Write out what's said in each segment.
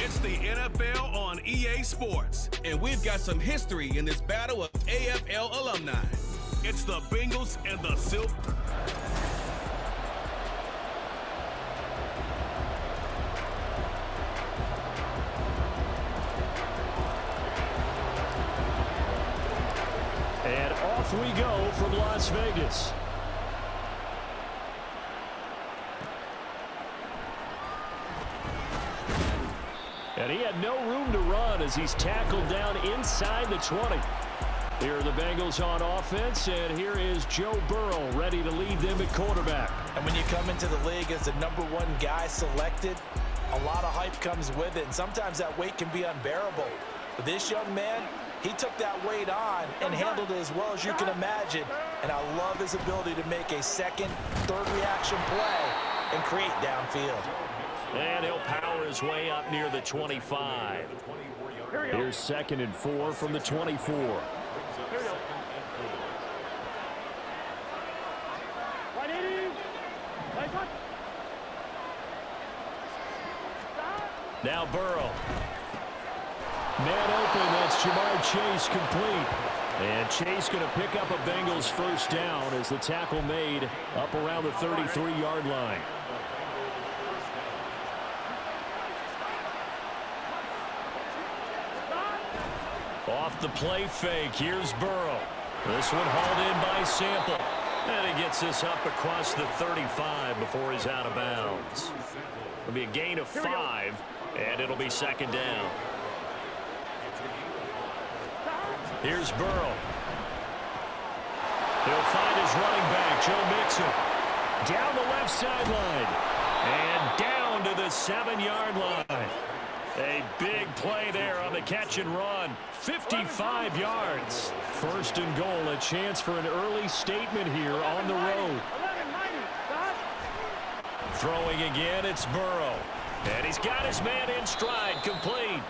It's the NFL on EA Sports, and we've got some history in this battle of AFL alumni. It's the Bengals and the Silver. And off we go from Las Vegas. And he had no room to run as he's tackled down inside the 20. Here are the Bengals on offense, and here is Joe Burrow ready to lead them at quarterback. And when you come into the league as the #1 guy selected, a lot of hype comes with it, and sometimes that weight can be unbearable. But this young man, he took that weight on and handled it as well as you can imagine. And I love his ability to make a second, third reaction play and create downfield. And he'll power his way up near the 25. Here's 2nd and 4 from the 24. Now Burrow. Man open, that's Jamar Chase complete. And Chase going to pick up a Bengals first down as the tackle made up around the 33-yard line. Off the play fake, here's Burrow. This one hauled in by Sample. And he gets this up across the 35 before he's out of bounds. It'll be a gain of 5, and it'll be 2nd down. Here's Burrow. He'll find his running back, Joe Mixon. Down the left sideline. And down to the 7-yard line. A big play there on the catch and run. 55 yards. 1st and goal, a chance for an early statement here on the road. Throwing again, it's Burrow. And he's got his man in stride, complete.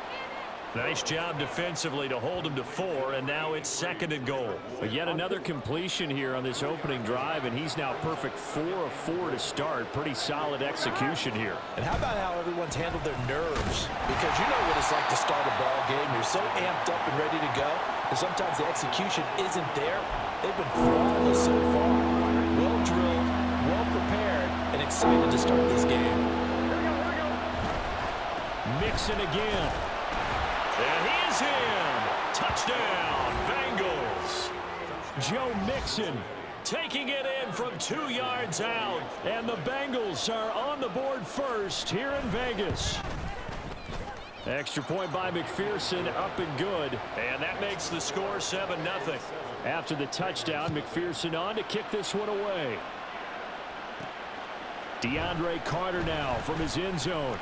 Nice job defensively to hold him to 4, and now it's 2nd and goal. But yet another completion here on this opening drive, and he's now perfect 4 of 4 to start. Pretty solid execution here. And how about how everyone's handled their nerves? Because you know what it's like to start a ball game. You're so amped up and ready to go, and sometimes the execution isn't there. They've been flawless so far. Well drilled, well prepared, and excited to start this game. Mixon again. And he is in. Touchdown, Bengals. Joe Mixon taking it in from 2 yards out. And the Bengals are on the board first here in Vegas. Extra point by McPherson, up and good. And that makes the score 7-0. After the touchdown, McPherson on to kick this one away. DeAndre Carter now from his end zone.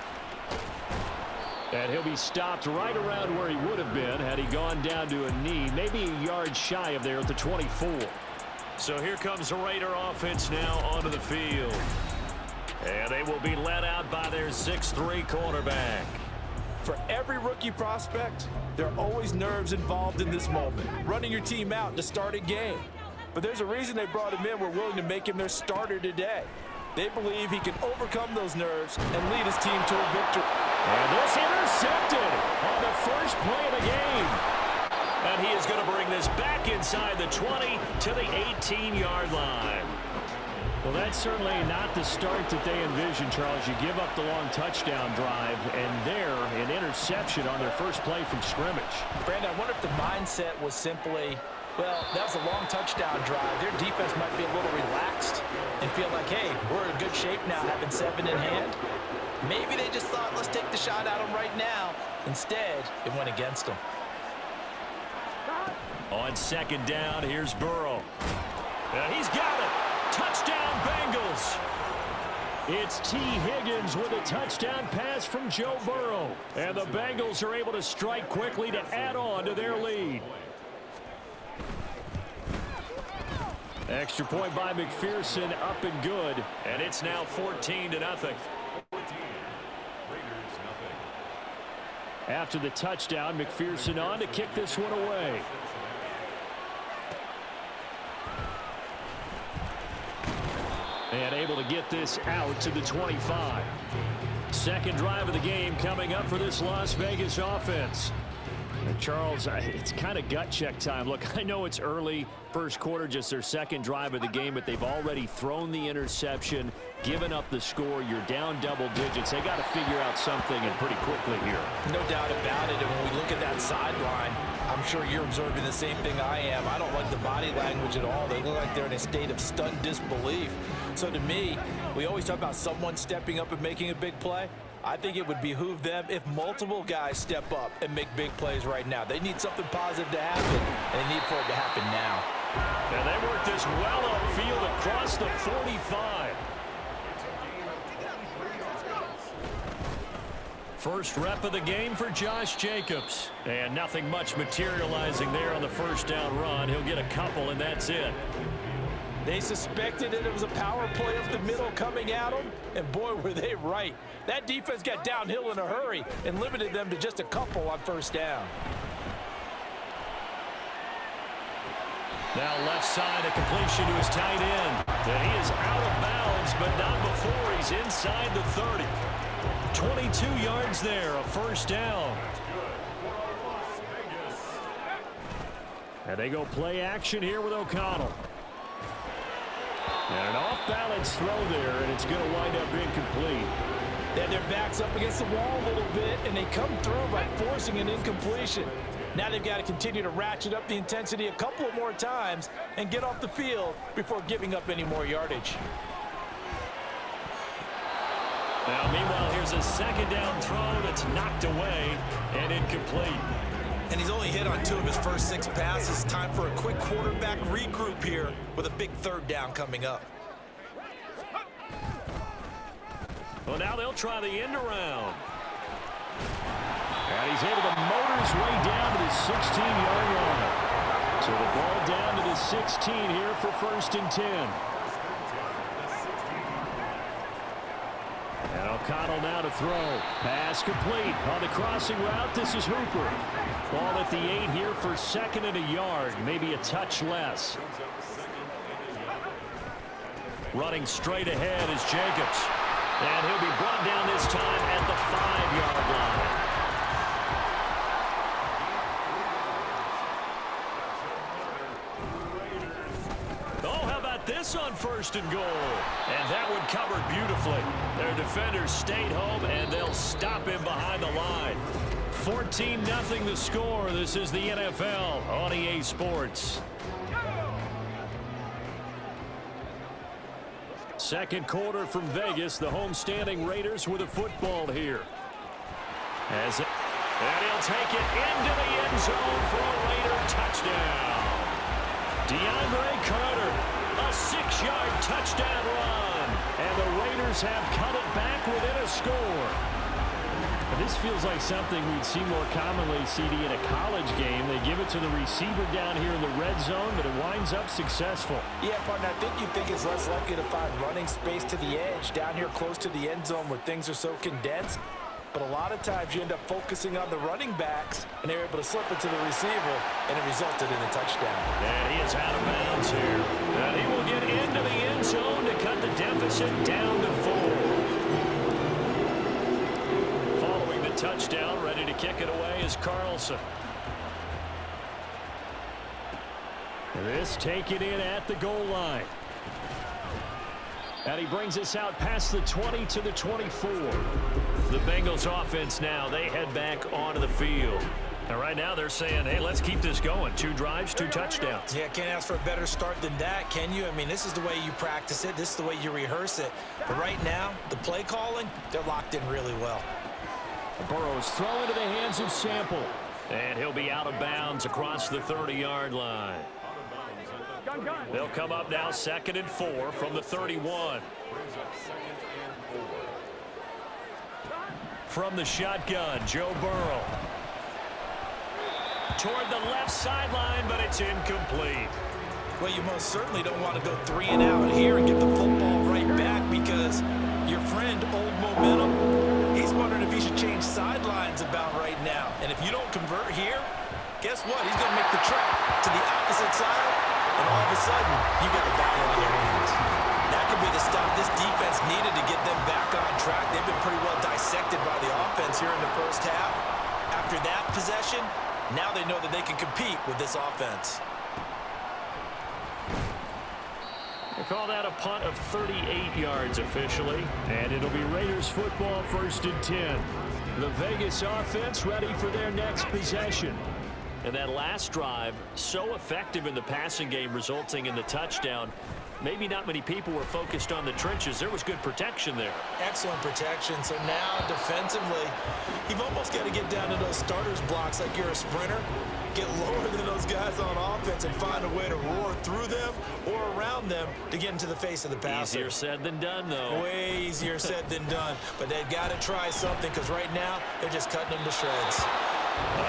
And he'll be stopped right around where he would have been had he gone down to a knee, maybe a yard shy of there at the 24. So here comes the Raider offense now onto the field. And they will be led out by their 6'3" quarterback. For every rookie prospect, there are always nerves involved in this moment. Running your team out to start a game. But there's a reason they brought him in. We're willing to make him their starter today. They believe he can overcome those nerves and lead his team to a victory. And this intercepted on the first play of the game. And he is going to bring this back inside the 20 to the 18-yard line. Well, that's certainly not the start that they envisioned, Charles. You give up the long touchdown drive, and there, an interception on their first play from scrimmage. Brandon, I wonder if the mindset was simply, well, that was a long touchdown drive. Their defense might be a little relaxed and feel like, hey, we're in good shape now, having 7 in hand. Maybe they just thought, let's take the shot at them right now. Instead, it went against them. On 2nd down, here's Burrow. And he's got it. Touchdown, Bengals. It's T. Higgins with a touchdown pass from Joe Burrow. And the Bengals are able to strike quickly to add on to their lead. Extra point by McPherson, up and good. And it's now 14-0. After the touchdown, McPherson on to kick this one away. And able to get this out to the 25. second drive of the game coming up for this Las Vegas offense. And Charles, it's kind of gut check time. Look, I know it's early, first quarter, just their second drive of the game, but they've already thrown the interception, given up the score. You're down double digits. They got to figure out something, and pretty quickly here. No doubt about it. And when we look at that sideline, I'm sure you're observing the same thing I am. I don't like the body language at all. They look like they're in a state of stunned disbelief. So to me, we always talk about someone stepping up and making a big play. I think it would behoove them if multiple guys step up and make big plays right now. They need something positive to happen, and they need for it to happen now. And they work this well upfield across the 45. First rep of the game for Josh Jacobs. And nothing much materializing there on the first down run. He'll get a couple, and that's it. They suspected that it was a power play up the middle coming at them, and boy, were they right. That defense got downhill in a hurry and limited them to just a couple on first down. Now left side, a completion to his tight end. And he is out of bounds, but not before he's inside the 30. 22 yards there, a first down. And they go play action here with O'Connell. And an off-balance throw there, and it's going to wind up incomplete. They had their backs up against the wall a little bit, and they come through by forcing an incompletion. Now they've got to continue to ratchet up the intensity a couple of more times and get off the field before giving up any more yardage. Now, meanwhile, here's a second down throw that's knocked away and incomplete. And he's only hit on 2 of his first 6 passes. Time for a quick quarterback regroup here with a big third down coming up. Well, now they'll try the end around. And he's able to motor his way down to the 16-yard line. So the ball down to the 16 here for 1st and 10. And O'Connell now to throw. Pass complete. On the crossing route, this is Hooper. Ball at the 8 here for 2nd and a yard. Maybe a touch less. Running straight ahead is Jacobs. And he'll be brought down this time at the 5-yard line. Oh, how about this on 1st and goal? And that one covered beautifully. Their defenders stayed home, and they'll stop him behind the line. 14-0 the score. This is the NFL on EA Sports. Second quarter from Vegas. The homestanding Raiders with a football here. And he'll take it into the end zone for a Raider touchdown. DeAndre Carter, a 6-yard touchdown run. And the Raiders have cut it back within a score. And this feels like something we'd see more commonly, CD, in a college game. They give it to the receiver down here in the red zone, but it winds up successful. Yeah, partner, I think you think it's less likely to find running space to the edge down here close to the end zone where things are so condensed. But a lot of times you end up focusing on the running backs, and they're able to slip it to the receiver, and it resulted in a touchdown. And he is out of bounds here. And he will get into the end zone to cut the deficit down to 4. Following the touchdown, ready to kick it away is Carlson. This taken in at the goal line. And he brings us out past the 20 to the 24. The Bengals offense now, they head back onto the field. And right now they're saying, hey, let's keep this going. 2 drives, 2 touchdowns. Yeah, can't ask for a better start than that, can you? I mean, this is the way you practice it. This is the way you rehearse it. But right now, the play calling, they're locked in really well. Burrow's throw into the hands of Sample. And he'll be out of bounds across the 30-yard line. They'll come up now 2nd and 4 from the 31. From the shotgun, Joe Burrow. Toward the left sideline, but it's incomplete. Well, you most certainly don't want to go 3 and out here and get the football right back because your friend, Old Momentum, he's wondering if he should change sidelines about right now. And if you don't convert here, guess what? He's going to make the trek to the opposite side, and all of a sudden, you get the battle in your hands. That could be the to stop. This defense needed to get them back on track. They've been pretty well dissected by the offense here in the first half. After that possession, now they know that they can compete with this offense. They call that a punt of 38 yards officially, and it'll be Raiders football, 1st and 10. The Vegas offense ready for their next possession. And that last drive, so effective in the passing game, resulting in the touchdown. Maybe not many people were focused on the trenches. There was good protection there. Excellent protection. So now defensively, you've almost got to get down to those starters blocks like you're a sprinter. Get lower than those guys on offense and find a way to roar through them or around them to get into the face of the passer. Easier said than done, though. Way easier said than done. But they've got to try something because right now they're just cutting them to shreds.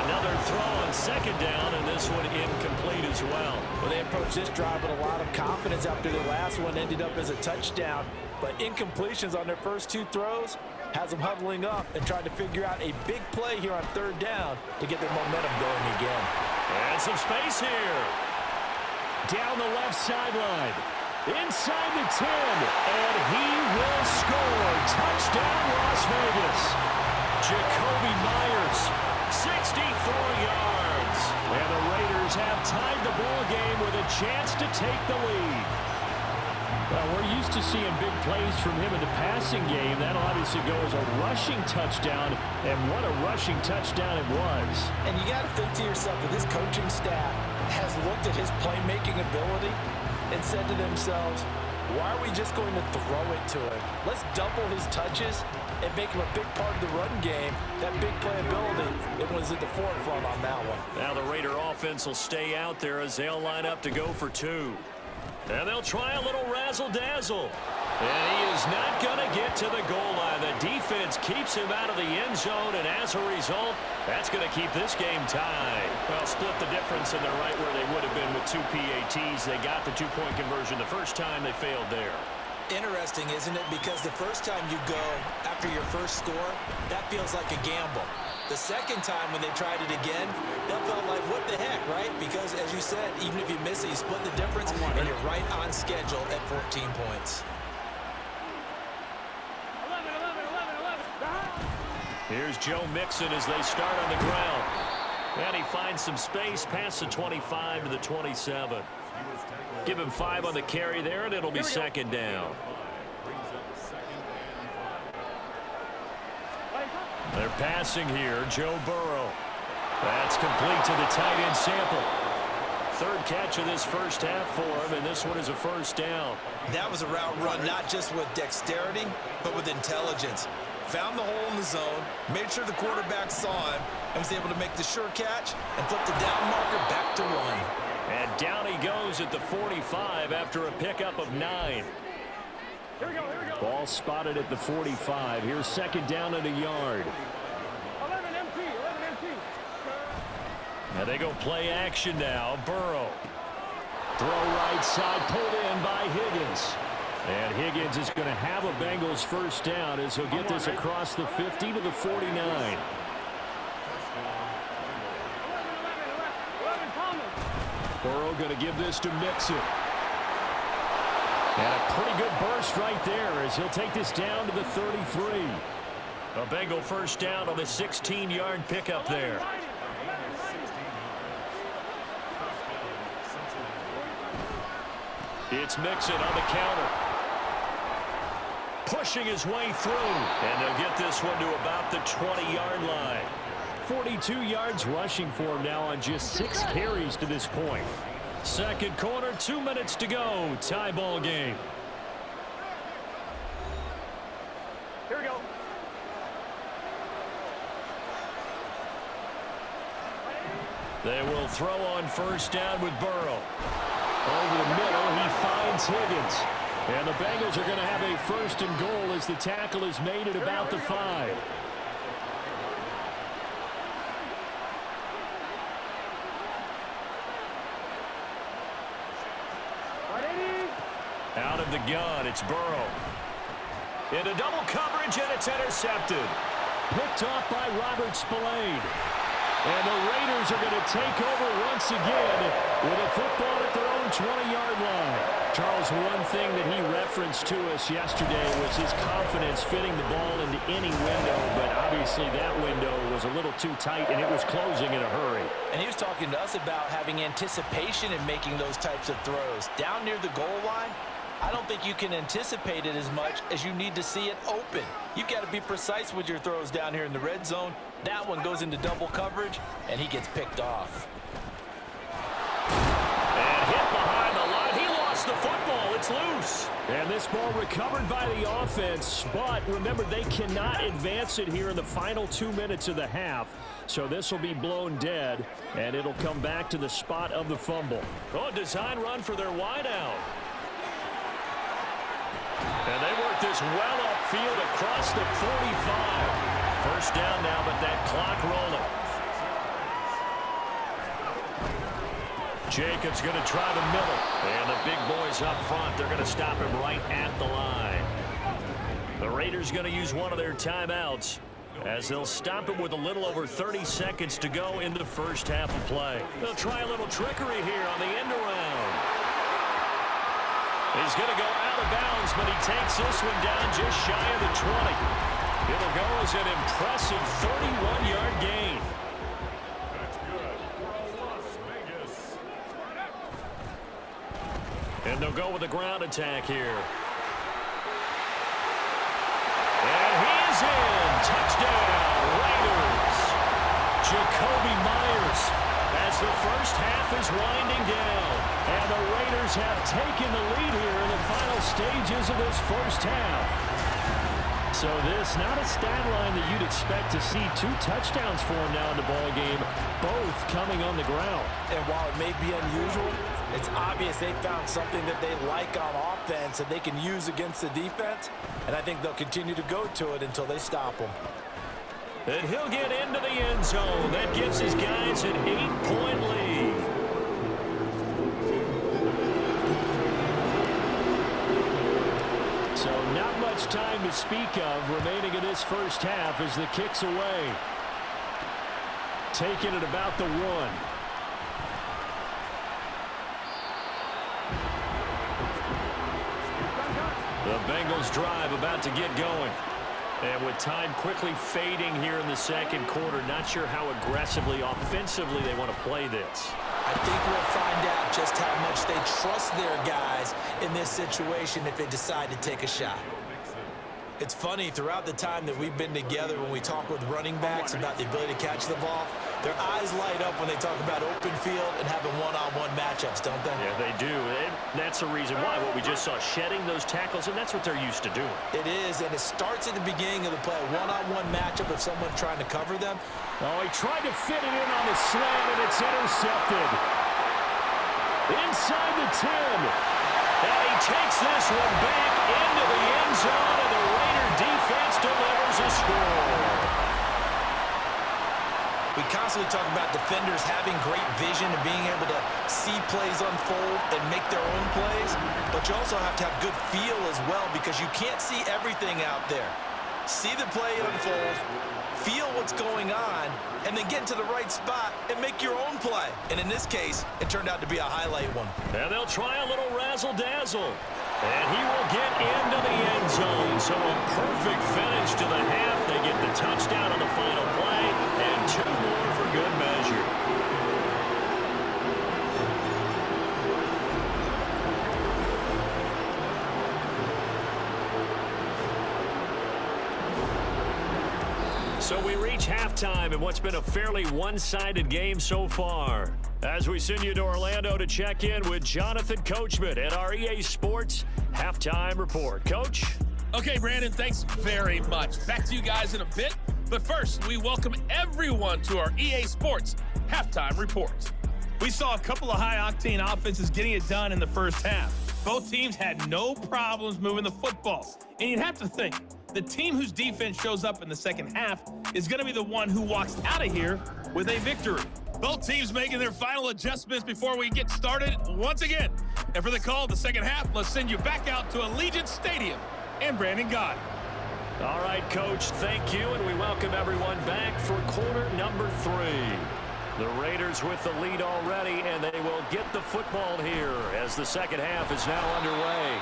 Another throw on 2nd down, and this one incomplete as well. Well, they approached this drive with a lot of confidence after the last one ended up as a touchdown. But incompletions on their first 2 throws has them huddling up and trying to figure out a big play here on 3rd down to get their momentum going again. And some space here. Down the left sideline. Inside the 10. And he will score. Touchdown, Las Vegas. Jacoby Myers, 64 yards. And the Raiders have tied the ball game with a chance to take the lead. Well, we're used to seeing big plays from him in the passing game. That'll obviously go as a rushing touchdown, and what a rushing touchdown it was. And you got to think to yourself that this coaching staff has looked at his playmaking ability and said to themselves, why are we just going to throw it to him? Let's double his touches and make him a big part of the run game. That big playability, it was at the forefront on that one. Now the Raider offense will stay out there as they'll line up to go for 2. And they'll try a little razzle-dazzle. And he is not going to get to the goal line. The defense keeps him out of the end zone, and as a result, that's going to keep this game tied. Well, split the difference, and they're right where they would have been with 2 PATs. They got the 2-point conversion the first time. They failed there. Interesting, isn't it? Because the first time you go after your first score, that feels like a gamble. The second time when they tried it again, that felt like, what the heck, right? Because, as you said, even if you miss it, you split the difference, and you're right on schedule at 14 points. Here's Joe Mixon as they start on the ground. And he finds some space past the 25 to the 27. Give him 5 on the carry there, and it'll be 2nd down. They're passing here, Joe Burrow. That's complete to the tight end Sample. 3rd catch of this first half for him, and this one is a 1st down. That was a route run not just with dexterity, but with intelligence. Found the hole in the zone, made sure the quarterback saw him, and was able to make the sure catch and flip the down marker back to 1. And down he goes at the 45 after a pickup of 9. Here we go. Ball spotted at the 45. Here's 2nd down and a yard. 11 MT. And they go play action now. Burrow. Throw right side, pulled in by Higgins. And Higgins is going to have a Bengals 1st down as he'll get this across the 50 to the 49. Burrow going to give this to Mixon. And a pretty good burst right there as he'll take this down to the 33. A Bengal 1st down on the 16-yard pickup there. It's Mixon on the counter. Pushing his way through. And they'll get this one to about the 20-yard line. 42 yards rushing for him now on just 6 carries to this point. 2nd quarter, 2 minutes to go. Tie ball game. Here we go. They will throw on 1st down with Burrow. Over the middle, he finds Higgins. And the Bengals are going to have a 1st and goal as the tackle is made at about the 5. Out of the gun, it's Burrow. Into double coverage, and it's intercepted. Picked off by Robert Spillane. And the Raiders are going to take over once again with a football at their own 20-yard line. Charles, one thing that he referenced to us yesterday was his confidence fitting the ball into any window, but obviously that window was a little too tight, and it was closing in a hurry. And he was talking to us about having anticipation in making those types of throws. Down near the goal line, I don't think you can anticipate it as much as you need to see it open. You've got to be precise with your throws down here in the red zone. That one goes into double coverage, and he gets picked off. And hit behind the line. He lost the football. It's loose. And this ball recovered by the offense, but remember, they cannot advance it here in the final 2 minutes of the half. So this will be blown dead, and it'll come back to the spot of the fumble. Oh, design run for their wideout. And they work this well upfield across the 45. First down now, but that clock rolling. Jacobs going to try the middle. And the big boys up front, they're going to stop him right at the line. The Raiders going to use one of their timeouts as they'll stop him with a little over 30 seconds to go in the first half of play. They'll try a little trickery here on the end around. He's going to go out of bounds, but he takes this one down just shy of the 20. It'll go as an impressive 31-yard gain. That's good. Las Vegas. And they'll go with a ground attack here. And he's in. Touchdown, Raiders. Jacoby Myers as the first half is winding down. And the Raiders have taken the lead here in the final stages of this first half. So this, not a stat line that you'd expect to see. 2 touchdowns for him now in the ball game, both coming on the ground. And while it may be unusual, it's obvious they found something that they like on offense that they can use against the defense. And I think they'll continue to go to it until they stop them. And he'll get into the end zone. That gives his guys an 8-point lead. So not much time to speak of remaining in this first half as the kick's away. Taking it about the 1. The Bengals drive about to get going. And with time quickly fading here in the second quarter, not sure how aggressively, offensively they want to play this. I think we'll find out just how much they trust their guys in this situation if they decide to take a shot. It's funny, throughout the time that we've been together, when we talk with running backs about the ability to catch the ball, their eyes light up when they talk about open field and having one-on-one matchups, don't they? Yeah, they do. And that's the reason why. What we just saw, shedding those tackles, and that's what they're used to doing. It is, and it starts at the beginning of the play. One-on-one matchup if someone's trying to cover them. Oh, he tried to fit it in on the slant, and it's intercepted. Inside the 10. And he takes this one back into the end zone, and the Raider defense delivers a score. We constantly talk about defenders having great vision and being able to see plays unfold and make their own plays, but you also have to have good feel as well because you can't see everything out there. See the play unfold, feel what's going on, and then get into the right spot and make your own play. And in this case, it turned out to be a highlight one. And they'll try a little razzle-dazzle. And he will get into the end zone. So a perfect finish to the half. They get the touchdown on the final play, and 2 more for good measure. So we reach halftime in what's been a fairly one-sided game so far. As we send you to Orlando to check in with Jonathan Coachman at our EA Sports Halftime Report. Coach? Okay, Brandon, thanks very much. Back to you guys in a bit. But first, we welcome everyone to our EA Sports Halftime Report. We saw a couple of high-octane offenses getting it done in the first half. Both teams had no problems moving the football. And you'd have to think, the team whose defense shows up in the second half is going to be the one who walks out of here with a victory. Both teams making their final adjustments before we get started once again. And for the call of the second half, let's send you back out to Allegiant Stadium and Brandon Gott. All right, Coach, thank you, and we welcome everyone back for quarter number 3. The Raiders with the lead already, and they will get the football here as the second half is now underway.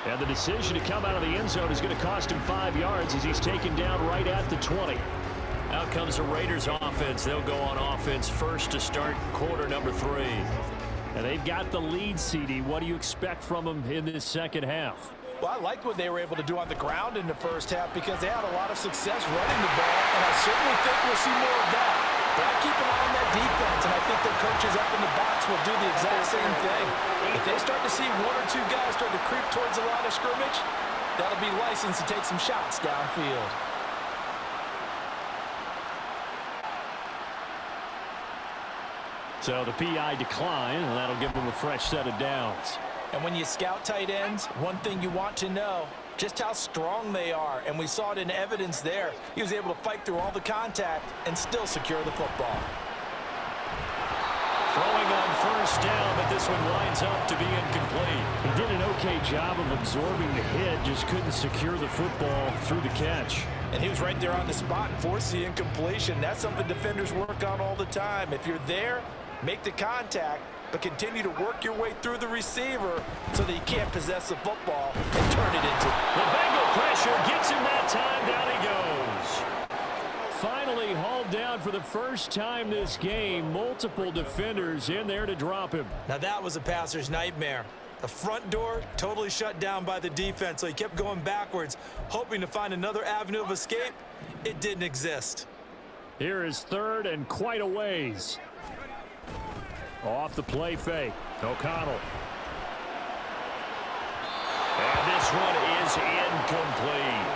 And the decision to come out of the end zone is going to cost him 5 yards as he's taken down right at the 20. Out comes the Raiders offense. They'll go on offense first to start quarter number 3. And they've got the lead, CD. What do you expect from them in this second half? Well, I like what they were able to do on the ground in the first half because they had a lot of success running the ball, and I certainly think we'll see more of that. But I keep an eye on that defense, and I think their coaches up in the box will do the exact same thing. If they start to see 1 or 2 guys start to creep towards the line of scrimmage, that'll be license to take some shots downfield. So the PI decline, and that'll give them a fresh set of downs. And when you scout tight ends, one thing you want to know, just how strong they are. And we saw it in evidence there. He was able to fight through all the contact and still secure the football. Throwing on first down, but this one winds up to be incomplete. He did an okay job of absorbing the hit, just couldn't secure the football through the catch. And he was right there on the spot and forced the incompletion. That's something defenders work on all the time. If you're there, make the contact, but continue to work your way through the receiver so that you can't possess the football and turn it into. The Bengal pressure gets him that time. Down he goes. Finally hauled down for the first time this game. Multiple defenders in there to drop him. Now that was a passer's nightmare. The front door totally shut down by the defense, so he kept going backwards, hoping to find another avenue of escape. It didn't exist. Here is third and quite a ways. Off the play fake. O'Connell. And this one is incomplete.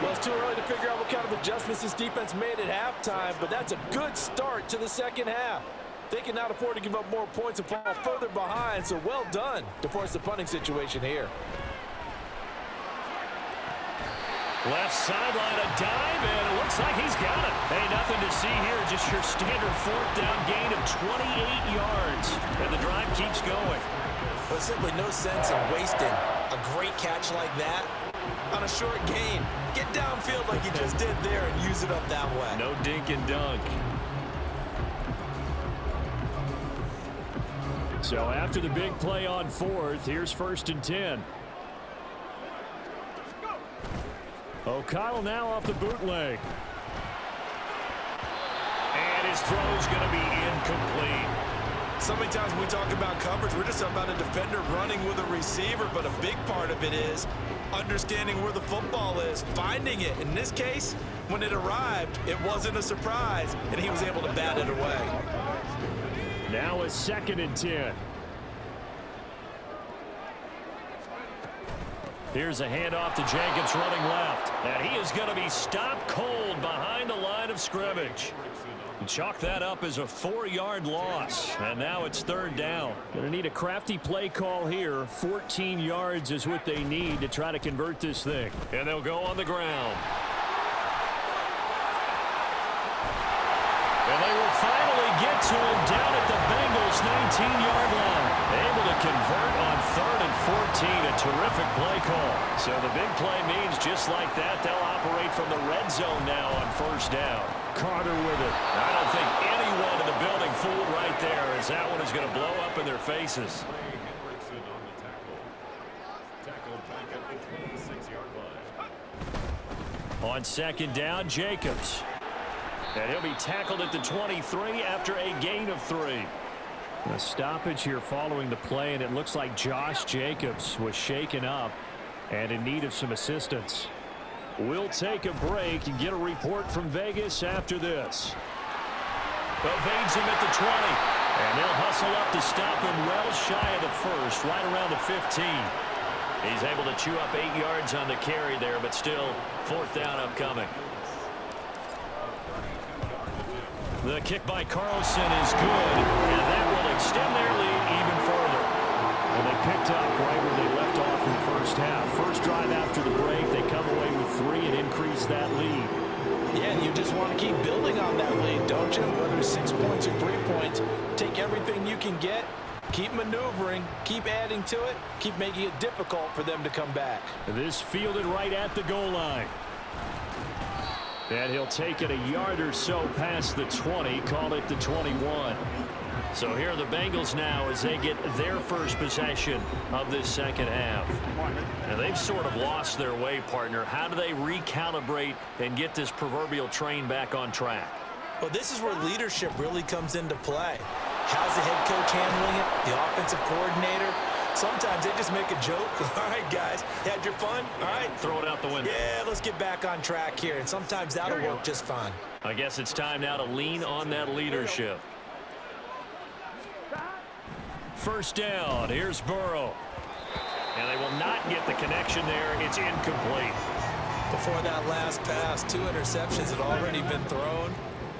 Well, it's too early to figure out what kind of adjustments this defense made at halftime, but that's a good start to the second half. They cannot afford to give up more points and fall further behind, so well done to force the punting situation here. Left sideline, a dive, and it looks like he's got it. Hey, nothing to see here, just your standard fourth down gain of 28 yards. And the drive keeps going. There's simply no sense in wasting a great catch like that on a short gain. Get downfield like you just did there and use it up that way. No dink and dunk. So after the big play on fourth, here's 1st and 10. O'Connell now off the bootleg. And his throw's going to be incomplete. So many times when we talk about coverage, we're just talking about a defender running with a receiver, but a big part of it is understanding where the football is, finding it. In this case, when it arrived, it wasn't a surprise, and he was able to bat it away. Now a 2nd and 10. Here's a handoff to Jacobs running left. And he is going to be stopped cold behind the line of scrimmage. Chalk that up as a 4-yard loss. And now it's 3rd down. Going to need a crafty play call here. 14 yards is what they need to try to convert this thing. And they'll go on the ground. And they will finally get to him down at the Bengals' 19-yard line. Able to convert on 3rd and 14. A terrific play call. So the big play means just like that, they'll operate from the red zone now on 1st down. Carter with it. I don't think anyone in the building fooled right there, as that one is going to blow up in their faces. On 2nd down, Jacobs. And he'll be tackled at the 23 after a gain of 3. A stoppage here following the play, and it looks like Josh Jacobs was shaken up and in need of some assistance. We'll take a break and get a report from Vegas after this. Evades him at the 20. And they'll hustle up to stop him well shy of the 1st, right around the 15. He's able to chew up 8 yards on the carry there, but still 4th down upcoming. The kick by Carlson is good, and that will extend their lead even further. And they picked up right where they left off in the first half. First drive after the break, they come away with 3 and increase that lead. Yeah, and you just want to keep building on that lead, don't you? Whether it's 6 points or 3 points, take everything you can get, Keep maneuvering, keep adding to it, keep making it difficult for them to come back. This fielded right at the goal line. And he'll take it a yard or so past the 20, call it the 21. So here are the Bengals now as they get their first possession of this second half. And they've sort of lost their way, partner. How do they recalibrate and get this proverbial train back on track? Well, this is where leadership really comes into play. How's the head coach handling it? The offensive coordinator? Sometimes they just make a joke. All right, guys, had your fun? All right. Throw it out the window. Yeah, let's get back on track here. And sometimes that'll work just fine. I guess it's time now to lean on that leadership. First down. Here's Burrow. And they will not get the connection there. It's incomplete. Before that last pass, 2 interceptions had already been thrown.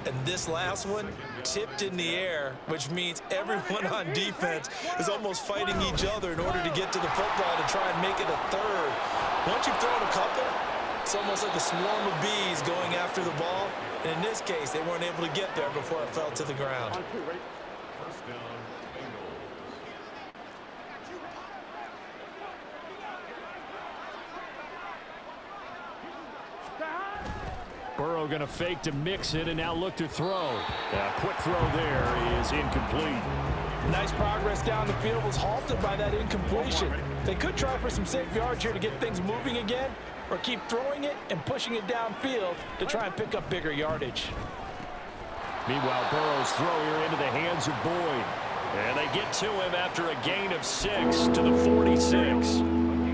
And this last one tipped in the air, which means everyone on defense is almost fighting each other in order to get to the football to try and make it a third. Once you've thrown a couple, it's almost like a swarm of bees going after the ball. And in this case, they weren't able to get there before it fell to the ground. First down, Bengals. Burrow going to fake to mix it and now look to throw. Quick throw there is incomplete. Nice progress down the field was halted by that incompletion. They could try for some safe yards here to get things moving again, or keep throwing it and pushing it downfield to try and pick up bigger yardage. Meanwhile, Burrow's throw here into the hands of Boyd. And they get to him after a gain of 6 to the 46.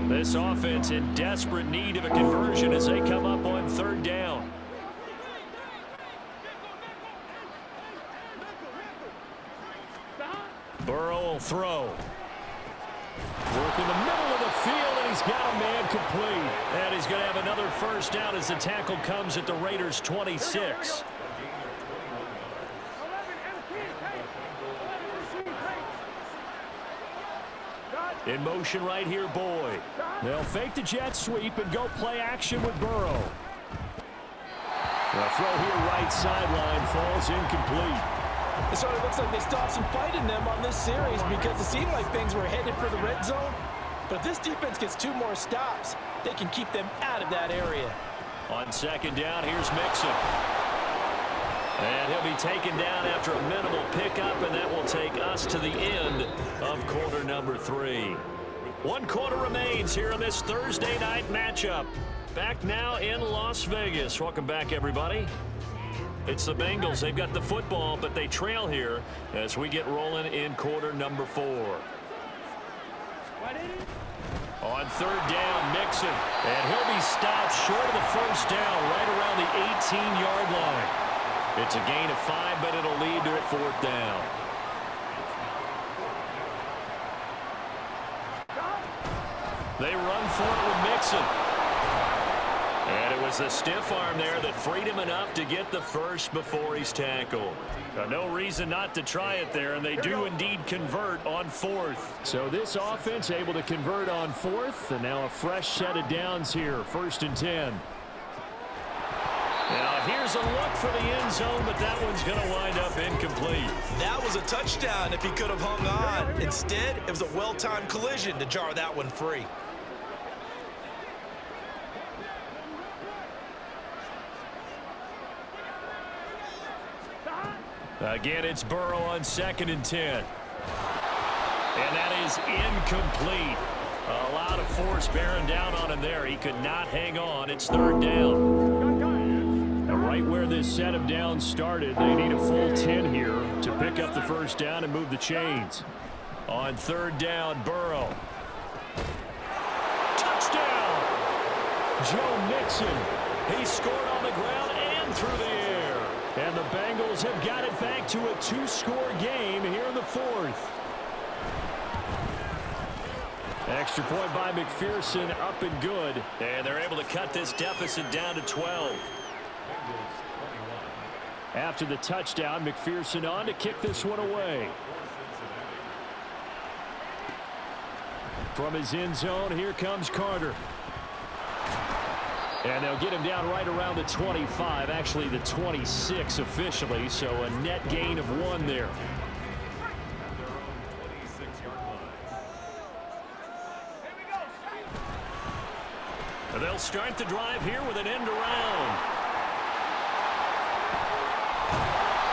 This offense in desperate need of a conversion as they come up on third down. Burrow will throw. Work in the middle of the field, and he's got a man complete. And he's going to have another first down as the tackle comes at the Raiders' 26. In motion right here, Boyd. They'll fake the jet sweep and go play action with Burrow. The throw here right sideline falls incomplete. It sort of looks like they stopped some fight in them on this series because it seemed like things were headed for the red zone. But if this defense gets 2 more stops, they can keep them out of that area. On second down, here's Mixon. And he'll be taken down after a minimal pickup, and that will take us to the end of quarter number 3. 1 quarter remains here in this Thursday night matchup. Back now in Las Vegas. Welcome back, everybody. It's the Bengals. They've got the football, but they trail here as we get rolling in quarter number 4. On third down, Mixon. And he'll be stopped short of the first down right around the 18-yard line. It's a gain of 5, but it'll lead to a 4th down. They run for it with Mixon. And it was a stiff arm there that freed him enough to get the first before he's tackled. No reason not to try it there, and they do indeed convert on 4th. So this offense able to convert on 4th, and now a fresh set of downs here, 1st and 10. Now here's a look for the end zone, but that one's going to wind up incomplete. That was a touchdown if he could have hung on. Instead, it was a well-timed collision to jar that one free. Again, it's Burrow on 2nd and 10. And that is incomplete. A lot of force bearing down on him there. He could not hang on. It's 3rd down. Now, right where this set of downs started, they need a full 10 here to pick up the first down and move the chains. On 3rd down, Burrow. Touchdown! Joe Mixon. He scored on the ground and through the air. And the Bengals have got it back to a 2-score game here in the 4th. Extra point by McPherson, up and good. And they're able to cut this deficit down to 12. After the touchdown, McPherson on to kick this one away. From his end zone, here comes Carter. And they'll get him down right around the 25, actually the 26 officially, so a net gain of 1 there. start the drive here with an end around.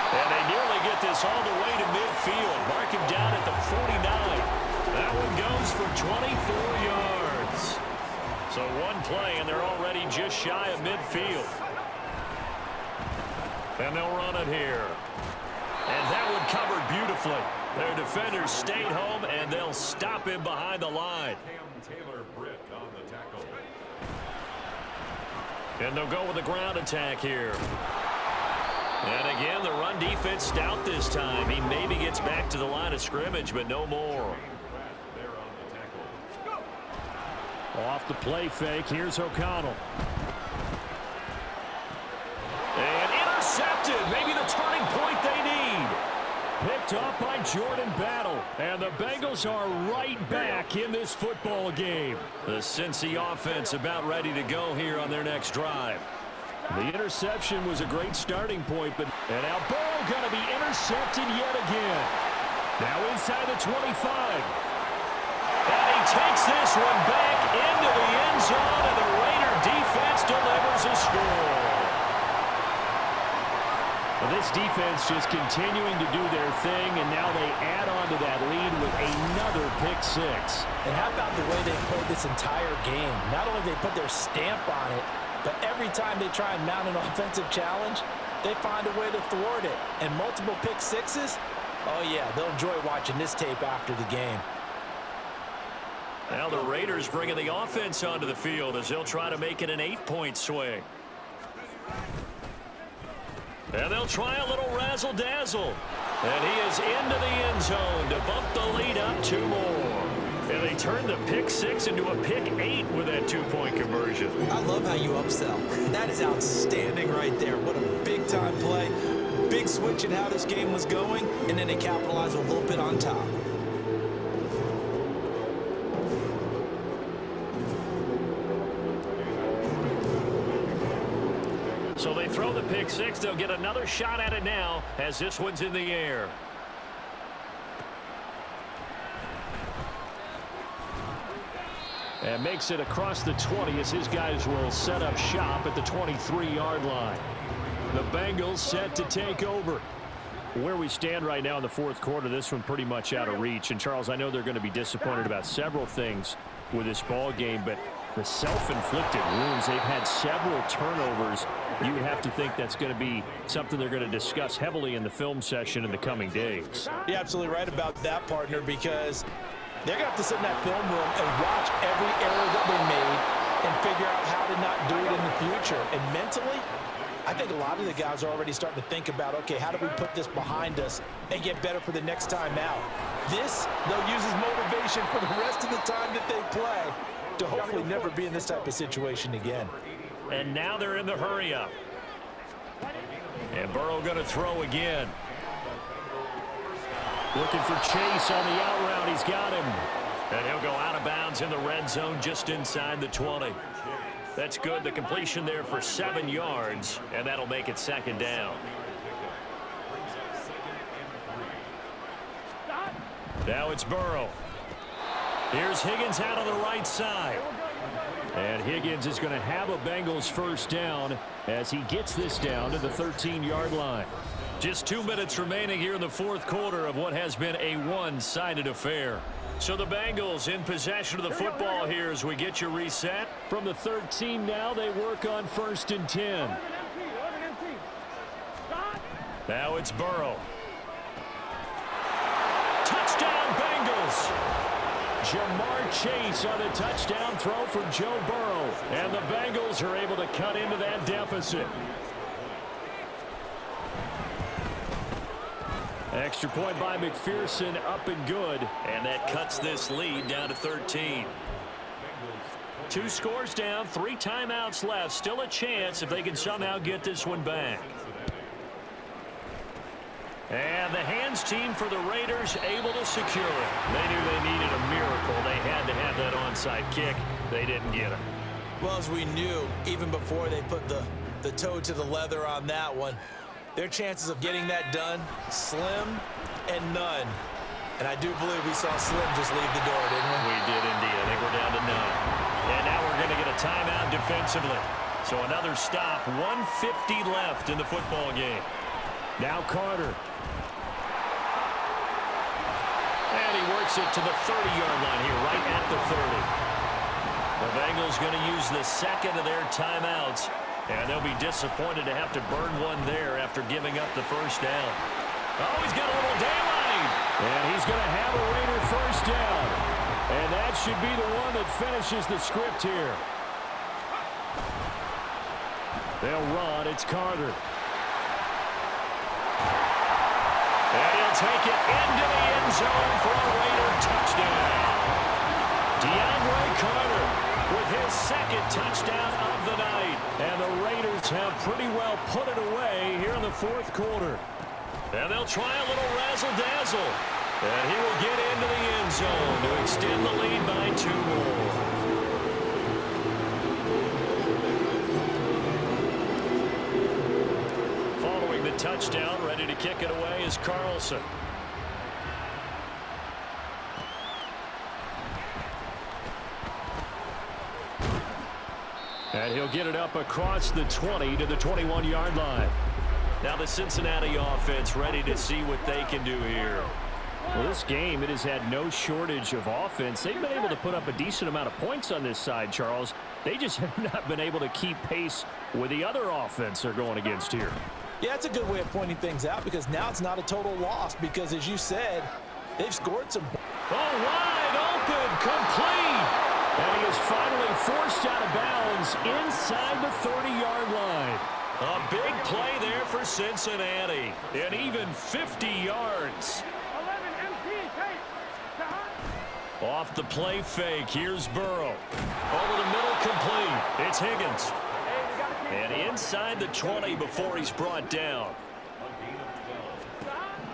And they nearly get this all the way to midfield. Mark him down at the 49. That one goes for 24 yards. So one play, and they're already just shy of midfield. And they'll run it here. And that one covered beautifully. Their defenders stayed home, and they'll stop him behind the line. Taylor Britt on the tackle. And they'll go with a ground attack here. And again, the run defense stout this time. He maybe gets back to the line of scrimmage, but no more. Off the play fake, here's O'Connell. And intercepted, maybe the turning point they need. Picked up by Jordan Battle. And the Bengals are right back in this football game. The Cincy offense about ready to go here on their next drive. The interception was a great starting point, but and now Burrow going to be intercepted yet again. Now inside the 25. And he takes this one back into the end zone, and the Raider defense delivers a score. Well, this defense just continuing to do their thing, and now they add on to that lead with another pick six. And how about the way they played this entire game? Not only did they put their stamp on it, but every time they try and mount an offensive challenge, they find a way to thwart it. And multiple pick sixes, oh yeah, they'll enjoy watching this tape after the game. Now the Raiders bringing the offense onto the field as they'll try to make it an 8-point swing. And they'll try a little razzle-dazzle. And he is into the end zone to bump the lead up 2 more. And they turn the pick six into a pick 8 with that 2-point conversion. I love how you upsell. That is outstanding right there. What a big-time play. Big switch in how this game was going, and then they capitalize a little bit on top. So they throw the pick six. They'll get another shot at it now as this one's in the air. And makes it across the 20 as his guys will set up shop at the 23-yard line. The Bengals set to take over. Where we stand right now in the fourth quarter, this one pretty much out of reach. And, Charles, I know they're going to be disappointed about several things with this ball game, but the self-inflicted wounds, they've had several turnovers. You would have to think that's going to be something they're going to discuss heavily in the film session in the coming days. You're absolutely right about that, partner, because they're going to have to sit in that film room and watch every error that they made and figure out how to not do it in the future. And mentally, I think a lot of the guys are already starting to think about, okay, how do we put this behind us and get better for the next time out? This, they'll use as motivation for the rest of the time that they play to hopefully never be in this type of situation again. And now they're in the hurry-up. And Burrow going to throw again. Looking for Chase on the out route. He's got him. And he'll go out of bounds in the red zone just inside the 20. That's good. The completion there for 7 yards, and that'll make it second down. Now it's Burrow. Here's Higgins out on the right side. And Higgins is going to have a Bengals first down as he gets this down to the 13-yard line. Just 2 minutes remaining here in the fourth quarter of what has been a one-sided affair. So the Bengals in possession of the football here as we get you reset. From the 13 now, they work on 1st and 10. Now it's Burrow. Touchdown Bengals! Jamar Chase on a touchdown throw for Joe Burrow. And the Bengals are able to cut into that deficit. Extra point by McPherson, up and good. And that cuts this lead down to 13. 2 scores down, 3 timeouts left. Still a chance if they can somehow get this one back. And the hands team for the Raiders able to secure it. They knew they needed a miracle. They had to have that onside kick. They didn't get it. Well, as we knew, even before they put the toe to the leather on that one, their chances of getting that done, slim and none. And I do believe we saw Slim just leave the door, didn't we? We did indeed. I think we're down to none. And now we're going to get a timeout defensively. So another stop, 1:50 left in the football game. Now Carter. And he works it to the 30-yard line here, right at the 30. The Bengals going to use the second of their timeouts, and they'll be disappointed to have to burn one there after giving up the first down. Oh, he's got a little daylight. And he's going to have a Raider first down. And that should be the one that finishes the script here. They'll run. It's Carter. And he'll take it into the end zone for a Raider touchdown. DeAndre Carter with his second touchdown of the night. And the Raiders have pretty well put it away here in the fourth quarter. And they'll try a little razzle-dazzle. And he will get into the end zone to extend the lead by 2 more. Following the touchdown, ready to kick it away is Carlson. And he'll get it up across the 20 to the 21-yard line. Now the Cincinnati offense ready to see what they can do here. Well, this game, it has had no shortage of offense. They've been able to put up a decent amount of points on this side, Charles. They just have not been able to keep pace with the other offense they're going against here. Yeah, it's a good way of pointing things out because now it's not a total loss because, as you said, they've scored some. Oh, wide open, complete. And he is finally forced out of bounds inside the 30-yard line. A big play there for Cincinnati. And even 50 yards. 11 MT, take. Off the play fake, here's Burrow. Over the middle, complete. It's Higgins. And inside the 20 before he's brought down.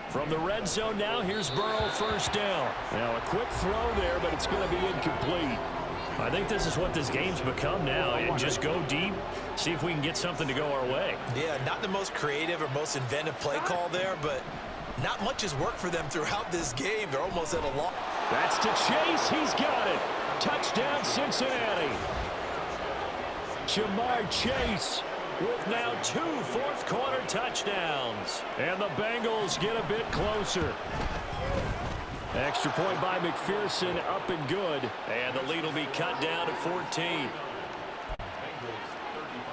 From the red zone now, here's Burrow, first down. Now a quick throw there, but it's going to be incomplete. I think this is what this game's become now. And just go deep, see if we can get something to go our way. Yeah, not the most creative or most inventive play call there, but not much has worked for them throughout this game. They're almost at a loss. That's to Chase. He's got it. Touchdown, Cincinnati. Jamar Chase with now 2 fourth-quarter touchdowns. And the Bengals get a bit closer. Extra point by McPherson, up and good. And the lead will be cut down to 14.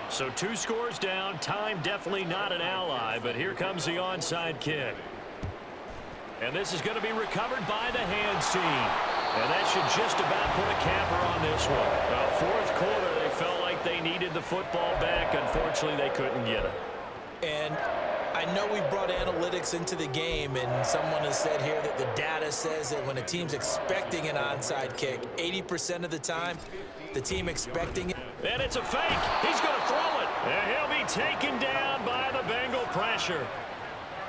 So 2 scores down. Time definitely not an ally, but here comes the onside kick. And this is going to be recovered by the hands team. And that should just about put a capper on this one. Fourth quarter, they felt like they needed the football back. Unfortunately, they couldn't get it. And I know we brought analytics into the game, and someone has said here that the data says that when a team's expecting an onside kick, 80% of the time, the team expecting it. And it's a fake. He's going to throw it. And he'll be taken down by the Bengal pressure.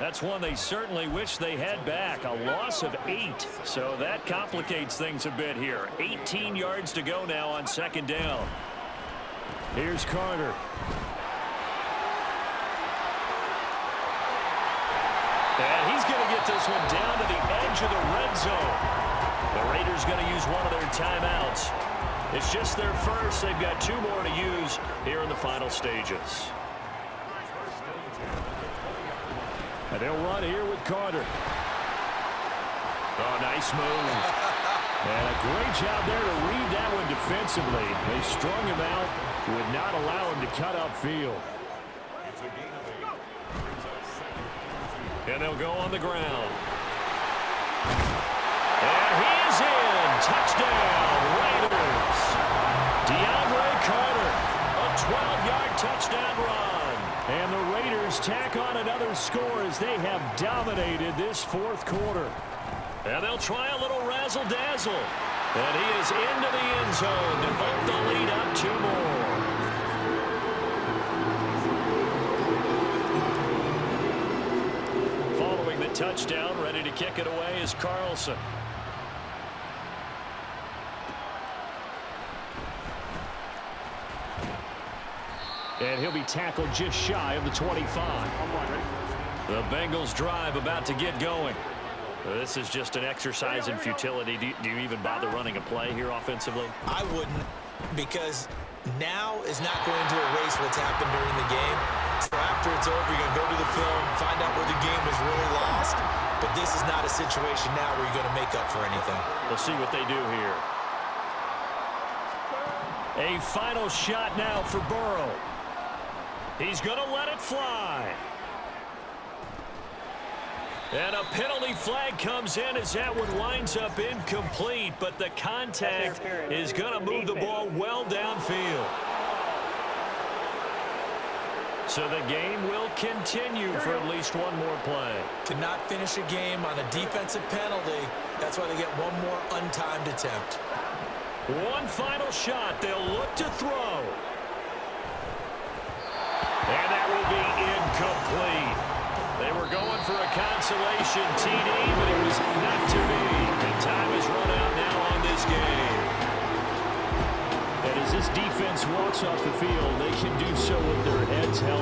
That's one they certainly wish they had back. A loss of 8. So that complicates things a bit here. 18 yards to go now on second down. Here's Carter. And he's going to get this one down to the edge of the red zone. The Raiders going to use one of their timeouts. It's just their first. They've got 2 more to use here in the final stages. And they'll run here with Carter. Oh, nice move. And a great job there to read that one defensively. They strung him out, would not allow him to cut upfield. And they'll go on the ground. And he is in. Touchdown, Raiders. DeAndre Carter, a 12-yard touchdown run. And the Raiders tack on another score as they have dominated this fourth quarter. And they'll try a little razzle-dazzle. And he is into the end zone to bump the lead up 2 more. Following the touchdown, ready to kick it away is Carlson. And he'll be tackled just shy of the 25. The Bengals drive about to get going. This is just an exercise in futility. Do you even bother running a play here offensively? I wouldn't, because now is not going to erase what's happened during the game. So after it's over, you're going to go to the film, find out where the game was really lost. But this is not a situation now where you're going to make up for anything. We'll see what they do here. A final shot now for Burrow. He's going to let it fly. And a penalty flag comes in as that one winds up incomplete, but the contact is going to move the ball well downfield. So the game will continue for at least one more play. To not finish a game on a defensive penalty, that's why they get one more untimed attempt. One final shot. They'll look to throw. And that will be incomplete. They were going for a consolation TD, but it was not to be. And time has run out now on this game. And as this defense walks off the field, they can do so with their heads held.